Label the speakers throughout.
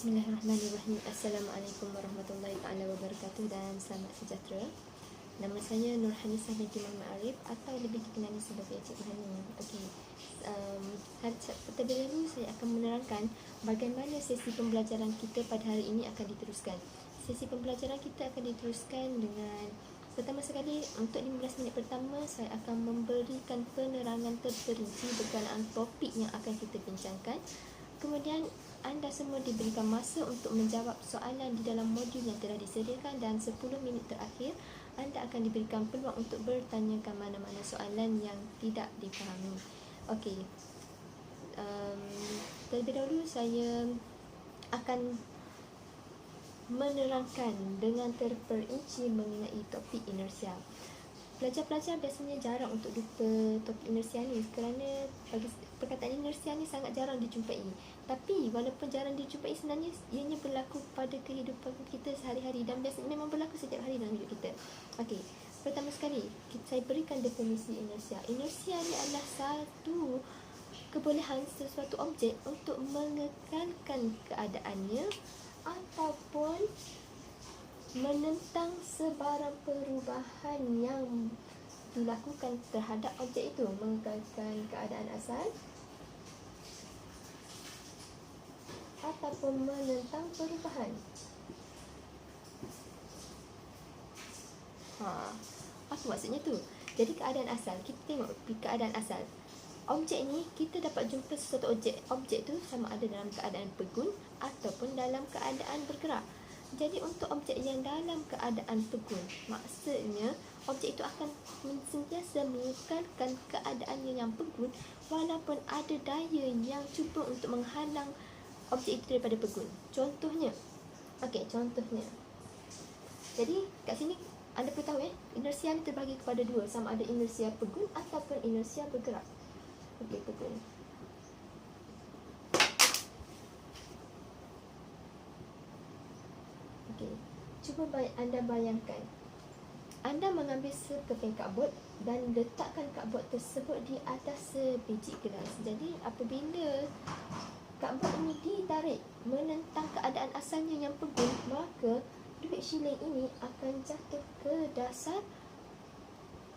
Speaker 1: Bismillahirrahmanirrahim. Assalamualaikum warahmatullahi taala wabarakatuh dan selamat sejahtera. Nama saya Nurhanisah binti Muhammad Arif atau lebih dikenali sebagai Cik Hani. Okey. Terlebih dahulu saya akan menerangkan bagaimana sesi pembelajaran kita pada hari ini akan diteruskan. Sesi pembelajaran kita akan diteruskan dengan pertama sekali untuk 15 minit pertama saya akan memberikan penerangan terperinci berkenaan topik yang akan kita bincangkan. Kemudian anda semua diberikan masa untuk menjawab soalan di dalam modul yang telah disediakan dan 10 minit terakhir anda akan diberikan peluang untuk bertanyakan mana-mana soalan yang tidak difahami. Okey. Terlebih dahulu saya akan menerangkan dengan terperinci mengenai topik inersia. Pelajar-pelajar biasanya jarang untuk lupa topik inersia ni kerana perkataan inersia ni sangat jarang dijumpai. Tapi walaupun jarang dijumpai, sebenarnya ianya berlaku pada kehidupan kita sehari-hari dan biasanya memang berlaku setiap hari dalam hidup kita. Okey, pertama sekali saya berikan definisi inersia. Inersia ni adalah satu kebolehan sesuatu objek untuk mengekalkan keadaannya ataupun menentang sebarang perubahan yang dilakukan terhadap objek itu, mengekalkan keadaan asal ataupun menentang perubahan. Apa maksudnya tu? Jadi keadaan asal, kita tengok keadaan asal. Objek ni kita dapat jumpa sesuatu objek. Objek tu sama ada dalam keadaan pegun ataupun dalam keadaan bergerak. Jadi untuk objek yang dalam keadaan pegun, maksudnya objek itu akan sentiasa mengekalkan keadaannya yang pegun walaupun ada daya yang cuba untuk menghalang objek itu daripada pegun. Contohnya, contohnya. Jadi kat sini anda perlu tahu inersia ni terbagi kepada dua, sama ada inersia pegun ataupun inersia bergerak. Pegun. Cuba anda bayangkan, anda mengambil sekeping cardboard dan letakkan cardboard tersebut di atas sebiji gelas. Jadi apabila cardboard ini ditarik menentang keadaan asalnya yang pegun, maka duit shilling ini akan jatuh ke dasar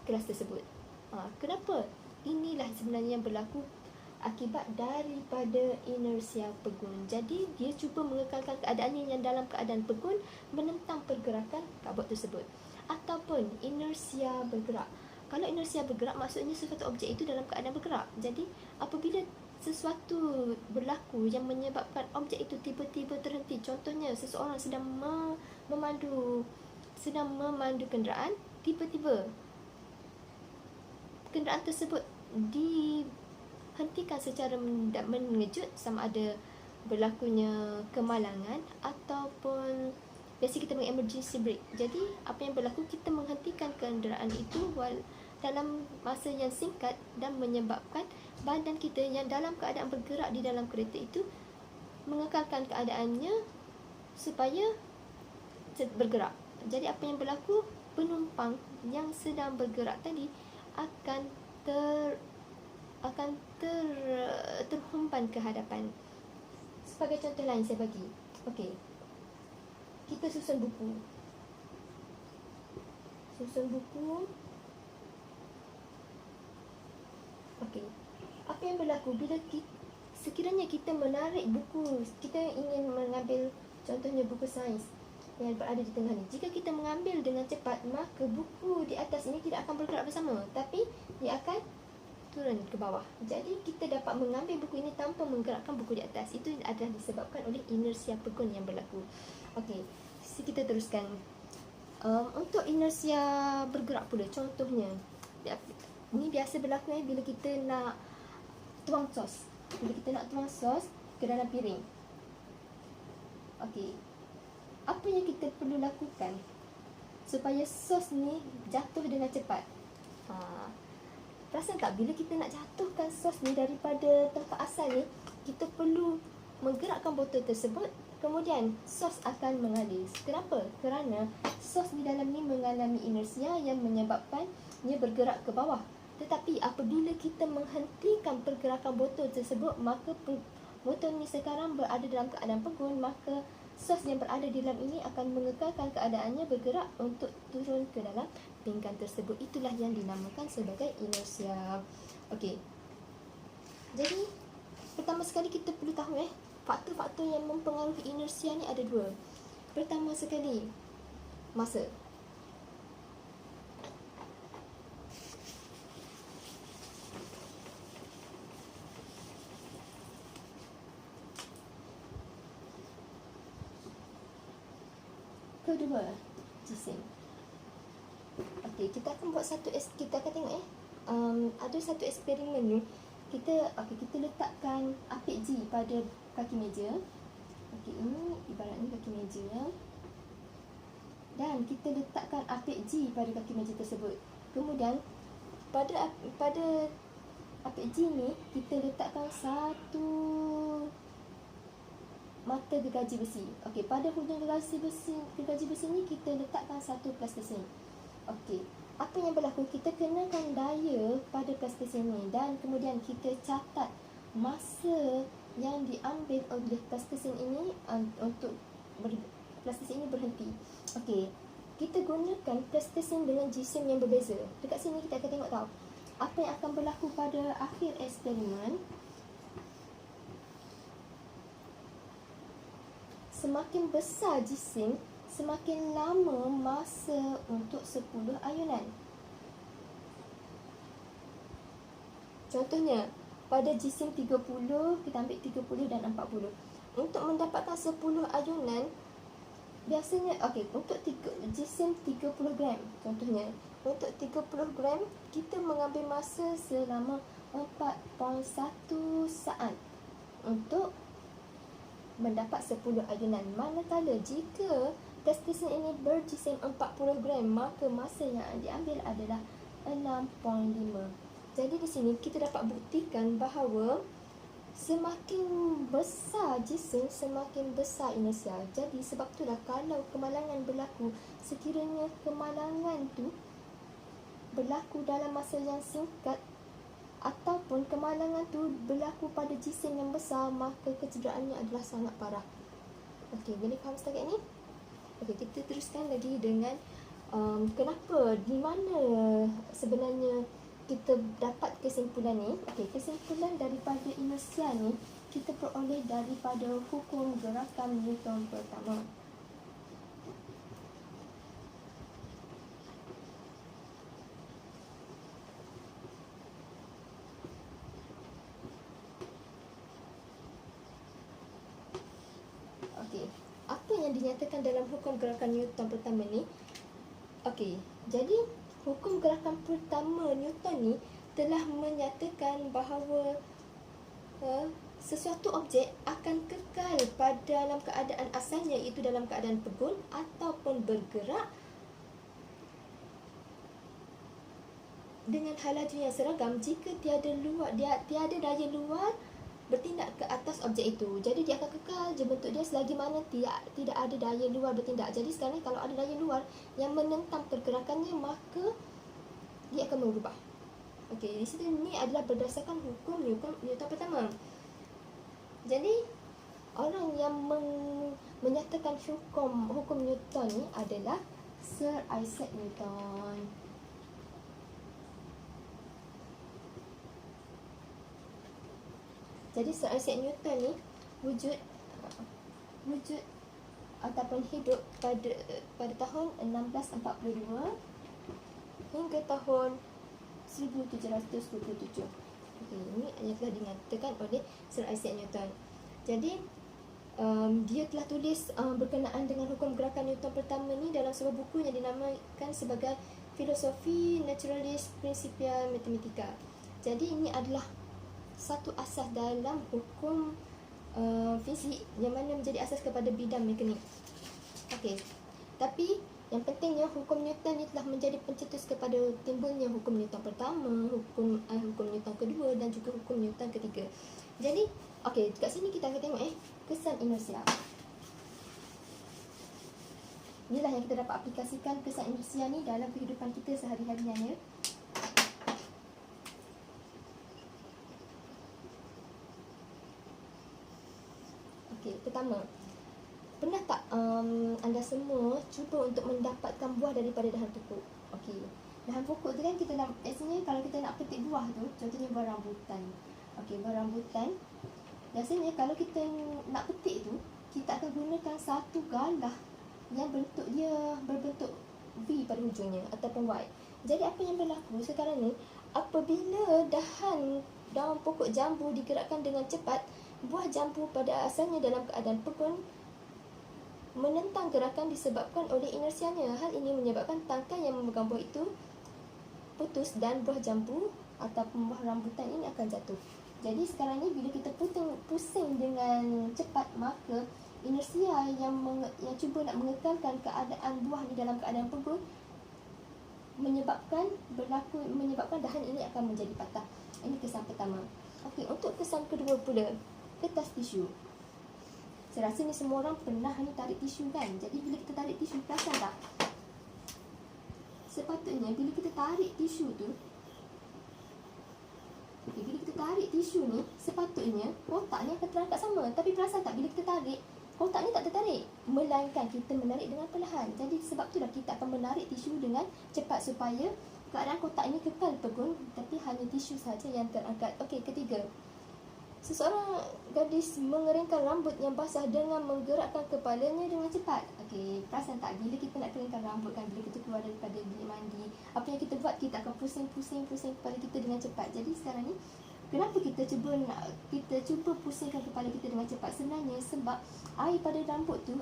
Speaker 1: gelas tersebut. Kenapa? Inilah sebenarnya yang berlaku akibat daripada inersia pegun. Jadi dia cuba mengekalkan keadaannya yang dalam keadaan pegun, menentang pergerakan cardboard tersebut. Ataupun inersia bergerak. Kalau inersia bergerak maksudnya sesuatu objek itu dalam keadaan bergerak. Jadi apabila sesuatu berlaku yang menyebabkan objek itu tiba-tiba terhenti, contohnya seseorang sedang memandu kenderaan, tiba-tiba kenderaan tersebut dihentikan secara mengejut, sama ada berlakunya kemalangan ataupun biasa kita panggil emergency brake. Jadi apa yang berlaku, kita menghentikan kenderaan itu dalam masa yang singkat dan menyebabkan badan kita yang dalam keadaan bergerak di dalam kereta itu mengekalkan keadaannya supaya bergerak. Jadi apa yang berlaku, penumpang yang sedang bergerak tadi akan terhempan ke hadapan. Sebagai contoh lain saya bagi. Okey. Kita susun buku. Okey. Apa yang berlaku bila sekiranya kita menarik buku, kita ingin mengambil contohnya buku sains yang berada di tengah ni. Jika kita mengambil dengan cepat, maka buku di atas ini tidak akan bergerak bersama, tapi dia akan turun ke bawah. Jadi kita dapat mengambil buku ini tanpa menggerakkan buku di atas. Itu adalah disebabkan oleh inersia pegun yang berlaku. Okey, kita teruskan. Untuk inersia bergerak pula, contohnya ini biasa berlaku bila kita nak tuang sos. Bila kita nak tuang sos ke dalam piring. Okey. Apa yang kita perlu lakukan supaya sos ni jatuh dengan cepat? Perasan tak bila kita nak jatuhkan sos ni daripada tempat asal ni, kita perlu menggerakkan botol tersebut, kemudian sos akan mengalir. Kenapa? Kerana sos di dalam ni mengalami inersia yang menyebabkannya bergerak ke bawah. Tetapi apabila kita menghentikan pergerakan botol tersebut, maka motor ni sekarang berada dalam keadaan pegun, maka sos yang berada di dalam ini akan mengekalkan keadaannya bergerak untuk turun ke dalam pinggan tersebut. Itulah yang dinamakan sebagai inersia. Okey. Jadi pertama sekali kita perlu tahu faktor-faktor yang mempengaruhi inersia ni ada 2. Pertama sekali, masa. Kedua, jisim. Okey, kita akan buat kita akan tengok ada satu eksperimen ni. Kita letakkan apik G pada kaki meja. Okey, ini ibaratnya kaki meja. Dan kita letakkan apik G pada kaki meja tersebut. Kemudian pada apik G ni kita letakkan satu mata gergaji besi. Okey, pada hujung gergaji besi ni kita letakkan satu plastisin. Okey, apa yang berlaku? Kita kenakan daya pada plastisin ni dan kemudian kita catat masa yang diambil oleh plastisin ini untuk plastisin ini berhenti. Okey, kita gunakan plastisin dengan jisim yang berbeza. Dekat sini kita akan tengok tahu apa yang akan berlaku pada akhir eksperimen. Semakin besar jisim, semakin lama masa untuk 10 ayunan. Contohnya, pada jisim 30, kita ambil 30 dan 40. Untuk mendapatkan 10 ayunan, biasanya, untuk jisim 30 gram, contohnya, untuk 30 gram, kita mengambil masa selama 4.1 saat untuk mendapat 10 ayunan. Manakala jika plastisin ini berjisim 40 gram, maka masa yang diambil adalah 6.5. Jadi di sini kita dapat buktikan bahawa semakin besar jisim, semakin besar inersia. Jadi sebab itulah kalau kemalangan berlaku, sekiranya kemalangan tu berlaku dalam masa yang singkat ataupun kemalangan tu berlaku pada jisim yang besar, maka kecederaannya adalah sangat parah. Okey, boleh faham setakat ni? Okey, kita teruskan lagi dengan kenapa, di mana sebenarnya kita dapat kesimpulan ni. Okey, kesimpulan daripada inersia ni kita peroleh daripada hukum gerakan Newton pertama. Okey, apa yang dinyatakan dalam hukum gerakan Newton pertama ni? Okey, jadi hukum gerakan pertama Newton ni telah menyatakan bahawa sesuatu objek akan kekal pada dalam keadaan asalnya, iaitu dalam keadaan pegun ataupun bergerak dengan hala laju yang seragam jika tiada daya luar bertindak ke atas objek itu. Jadi dia akan kekal je bentuk dia selagi mana tidak ada daya luar bertindak. Jadi sekarang kalau ada daya luar yang menentang pergerakannya, maka dia akan berubah. Okey, di sini ni adalah berdasarkan hukum Newton pertama. Jadi orang yang menyatakan hukum Newton ni adalah Sir Isaac Newton. Jadi Sir Isaac Newton ni wujud ataupun hidup pada tahun 1642 hingga tahun 1727. Okey, ini yang telah dinyatakan oleh Sir Isaac Newton. Jadi dia telah tulis berkenaan dengan hukum gerakan Newton pertama ni dalam sebuah buku yang dinamakan sebagai Filosofi Naturalis Principia Mathematica. Jadi ini adalah satu asas dalam hukum fizik yang mana menjadi asas kepada bidang mekanik. Okey, tapi yang pentingnya hukum Newton ni telah menjadi pencetus kepada timbulnya hukum Newton pertama, hukum Newton kedua dan juga hukum Newton ketiga. Jadi, okey, dekat sini kita akan tengok kesan inersia. Inilah yang kita dapat aplikasikan kesan inersia ni dalam kehidupan kita sehari-harian ya. Okey, pertama, pernah tak anda semua cuba untuk mendapatkan buah daripada dahan pokok? Okey, dahan pokok tu kan kita nak, biasanya kalau kita nak petik buah tu, contohnya buah rambutan. Okey, buah rambutan, biasanya kalau kita nak petik tu, kita akan gunakan satu galah yang bentuk dia berbentuk V pada hujungnya ataupun Y. Jadi apa yang berlaku sekarang ni, apabila dahan pokok jambu digerakkan dengan cepat, buah jambu pada asalnya dalam keadaan pegun menentang gerakan disebabkan oleh inersianya. Hal ini menyebabkan tangkai yang memegang buah itu putus dan buah jambu ataupun buah rambutan ini akan jatuh. Jadi sekarang ni bila kita pusing dengan cepat, maka inersia yang cuba nak mengekalkan keadaan buah ni dalam keadaan pegun menyebabkan dahan ini akan menjadi patah. Ini kesan pertama. Okey, untuk kesan kedua pula, kertas tisu. Saya rasa ni semua orang pernah ni tarik tisu kan. Jadi bila kita tarik tisu, perasan tak? Sepatutnya bila kita tarik tisu tu, bila kita tarik tisu ni, sepatutnya kotak ni akan terangkat sama. Tapi perasan tak, bila kita tarik, kotak ni tak tertarik, melainkan kita menarik dengan perlahan. Jadi sebab itulah kita akan menarik tisu dengan cepat supaya keadaan kotak ini kekal pegun, tapi hanya tisu saja yang terangkat. Okey, ketiga, seseorang gadis mengeringkan rambut yang basah dengan menggerakkan kepalanya dengan cepat. Okey, perasan tak, bila kita nak keringkan rambut kan, bila kita keluar daripada bilik mandi, apa yang kita buat, kita akan pusing kepala kita dengan cepat. Jadi sekarang ni, kenapa kita cuba pusingkan kepala kita dengan cepat? Sebenarnya sebab air pada rambut tu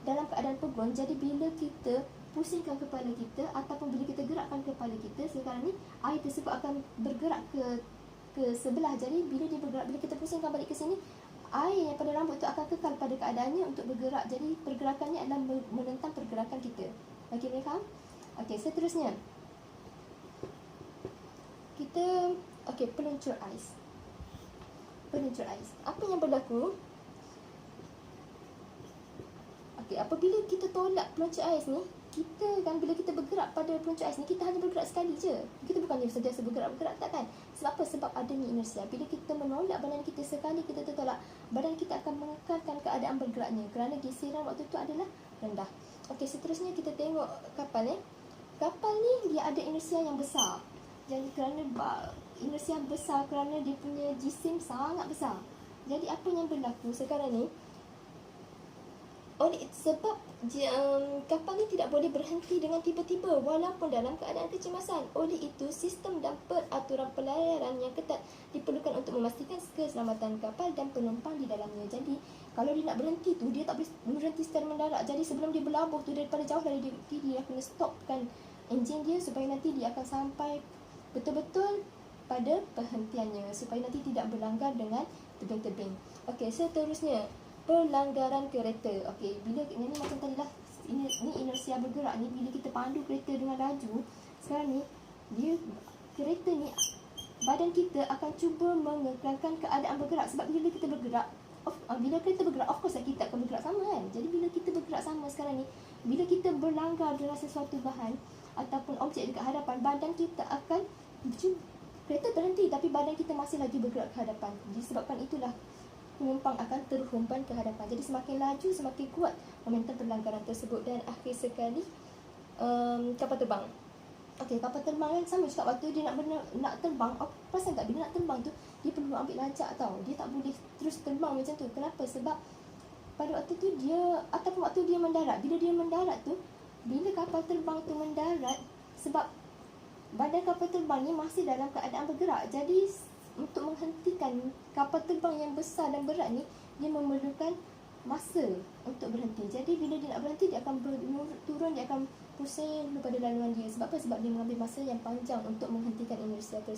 Speaker 1: dalam keadaan pegun. Jadi bila kita pusingkan kepala kita ataupun bila kita gerakkan kepala kita, sekarang ni air tersebut akan bergerak ke sebelah. Jadi bila dia bergerak, bila kita pusingkan balik ke sini, air yang pada rambut tu akan kekal pada keadaannya untuk bergerak. Jadi pergerakannya adalah menentang pergerakan kita. Okey, boleh faham? Okey, seterusnya kita peluncur ais. Apa yang berlaku? Okey, apabila kita tolak peluncur ais ni, kita kan bila kita bergerak pada peluncur ais ni, kita hanya bergerak sekali je. Kita bukannya sentiasa bergerak tak kan? Sebab apa? Sebab adanya inersia. Bila kita menolak badan kita sekali, kita tertolak, badan kita akan mengekalkan keadaan bergeraknya kerana geseran waktu tu adalah rendah. Okey, seterusnya kita tengok kapal ni. Kapal ni dia ada inersia yang besar. Jadi kerana inersia besar, kerana dia punya jisim sangat besar. Jadi apa yang berlaku sekarang ni, sebab kapal ni tidak boleh berhenti dengan tiba-tiba walaupun dalam keadaan kecemasan. Oleh itu, sistem dan peraturan pelayaran yang ketat diperlukan untuk memastikan keselamatan kapal dan penumpang di dalamnya. Jadi kalau dia nak berhenti tu, dia tak boleh berhenti secara mendadak. Jadi sebelum dia berlabuh tu, daripada jauh dari dia kena stopkan enjin dia supaya nanti dia akan sampai betul-betul pada perhentiannya, supaya nanti tidak berlanggar dengan tebing-tebing. Okey, seterusnya pelanggaran kereta. Okey, bila ini macam tadi lah, ini inersia bergerak ni, bila kita pandu kereta dengan laju, sekarang ni kereta ni badan kita akan cuba mengekalkan keadaan bergerak. Sebab bila kita bergerak, bila kereta bergerak, of course kita akan bergerak sama kan. Jadi bila kita bergerak sama sekarang ni, bila kita berlanggar dengan sesuatu bahan ataupun objek dekat hadapan, badan kita akan kereta berhenti tapi badan kita masih lagi bergerak ke hadapan. Disebabkan itulah penumpang akan terhumpan ke hadapan. Jadi semakin laju, semakin kuat momentum pelanggaran tersebut. Dan akhir sekali, kapal terbang. Okey, kapal terbang kan sama juga waktu dia nak terbang. Perasan tak, bila nak terbang tu, dia perlu ambil lajak tau. Dia tak boleh terus terbang macam tu. Kenapa? Sebab pada waktu tu ataupun waktu dia mendarat, bila dia mendarat tu, bila kapal terbang tu mendarat, sebab badan kapal terbang ni masih dalam keadaan bergerak. Jadi untuk menghentikan kapal terbang yang besar dan berat ni, dia memerlukan masa untuk berhenti. Jadi bila dia nak berhenti, dia akan turun, dia akan pusing pada laluan dia. Sebab apa? Sebab dia mengambil masa yang panjang untuk menghentikan inersia tersebut.